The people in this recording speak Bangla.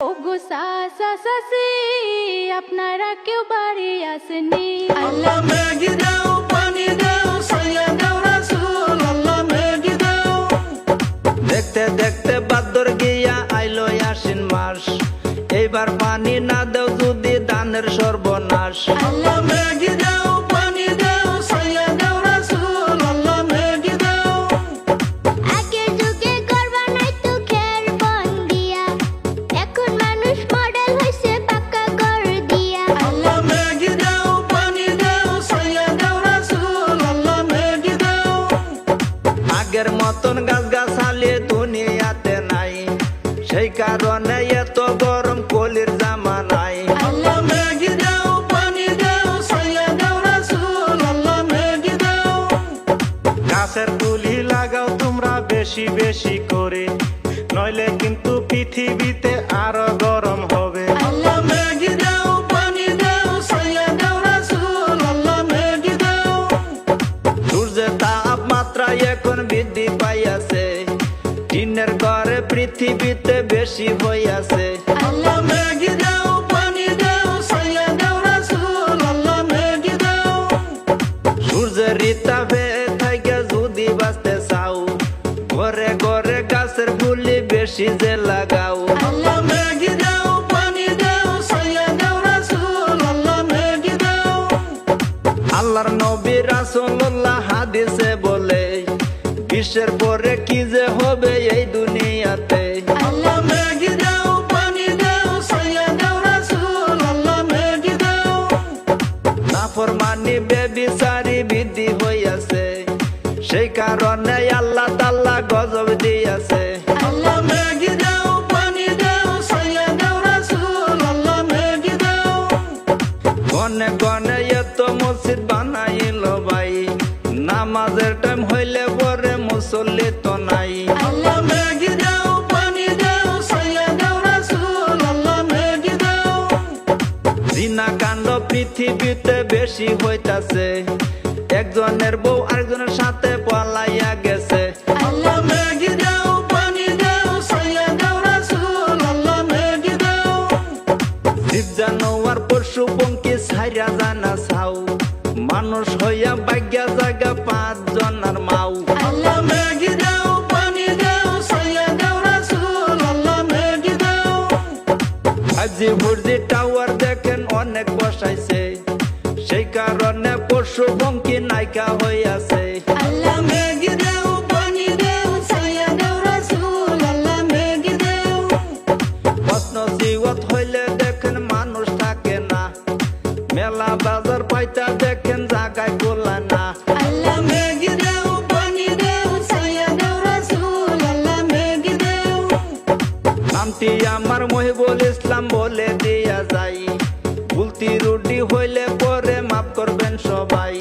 ওগো সাসা সাসি আপনারা কেউ বাড়ি আসেনি। আল্লাহ মেঘি দাও, পানি দাও, সাইয়া দাও রাসূল, আল্লাহ মেঘি দাও। দেখতে দেখতে বাদর গিয়া আইলো আশ্বিন মাস, এইবার পানি না দেও যদি দানের সর্বনাশ। আল্লাহ মেঘি দাও, পানি দাও, সাইয়া দাও রাসূল, আল্লাহ মেঘি দাও। আগের যুগে করবা নাই তো খের বন দিয়া, এখন মানুষ মডেল হইছে পাকা ঘর দিয়া। আল্লাহ মেঘি দাও, পানি দাও, সাইয়া দাও রাসূল, আল্লাহ মেঘি দাও। আগের মতন গাছ গাছালি দুনিয়াতে নাই, সেই কারণে এত গরম কলির জামানায়। আল্লাহ মেঘি দাও, পানি দাও, সাইয়া দাও রাসূল, আল্লাহ মেঘি দাও। গাছের তুলি লাগাও তোমরা বেশি বেশি করে, নইলে কিন্তু পৃথিবীতে আরো গরম হবে। আল্লাহ মেঘি দাও, পানি দাও, সাইয়া দাও রাসূল, আল্লাহ মেঘি দাও। সূর্যের তাপমাত্রা এখন বৃদ্ধি পাইয়াছে, দিনের ঘরে পৃথিবীতে বেশি হইয়াছে। আল্লাহ মেঘি দাও, পানি দাও, সাইয়া দাও রাসূল, আল্লাহ মেঘি দাও। সূর্যের তাপে থেকে যদি বাঁচতে চাও, ঘরে ঘরে গাছের ফুলি বেশি যে লাগাও। আল্লাহ মেঘি দাও, পানি দাও, সাইয়া দাও রাসূল, আল্লাহ মেঘি দাও। আল্লাহর নবী রাসূলুল্লাহ হাদিসে বলে, বিশ্বের পরে কি যে হবে এই দুনিয়াতে। আল্লাহ মেঘি দাও, পানি দাও, সাইয়া দাও রাসূল, আল্লাহ মেঘি দাও। নাফরমানি বেবিচারি বৃদ্ধি হইয়াছে, সেই কারণে আল্লাহ তাআলা গজব দিয়াছে। আল্লাহ মেঘি দাও, পানি দাও, সাইয়া দাও রাসূল, আল্লাহ মেঘি দাও। গনে গনে এত মসজিদ বানাইল ভাই, নামাজের টাইম হইলে পরে মুসল্লি তো নাই। আল্লাহ মেঘি দাও, পানি দাও, সাইয়া দাও রাসূল, আল্লাহ মেঘি দাও। জিনা কাণ্ড পৃথিবীতে বেশি হইতাছে, একজনের বউ আরেকজনের সাথে পলাইয়া গেছে। আল্লাহ মেঘি দাও, পানি দাও, সাইয়া দাও রাসূল, আল্লাহ মেঘি দাও। জীব জানোয়ার পশু পঙ্খী ছাইরা জানা ছাও, মানুষ হইয়া ভাগ্যা জায়গা 5 জনের মাও। আল্লাহ মেঘি দাও, পানি দাও, সাইয়া দাও রাসূল, আল্লাহ মেঘি দাও। আজি বুর্জি টাওয়ার দেখেন অনেক বসাইছে, সেই কারণে পশু পঙ্খী নাইকা হইয়াছে। আল্লাহ মেঘি দাও, পানি দাও, সাইয়া দাও রাসূল, আল্লাহ মেঘি দাও। প্রশ্ন জীবত হইলে দেখেন মানুষ থাকে না, মেলা বাজার পাইতা দেখেন জায়গায় গোলা না। আল্লাহ মেঘি দাও, পানি দাও, সাইয়া দাও রাসূল, আল্লাহ মেঘি দাও। নামটি আমার মহিবুল ইসলাম বলে দিয়া যাই, ভুল ত্রুটি হইলে পরে মাফ করবেন সবাই।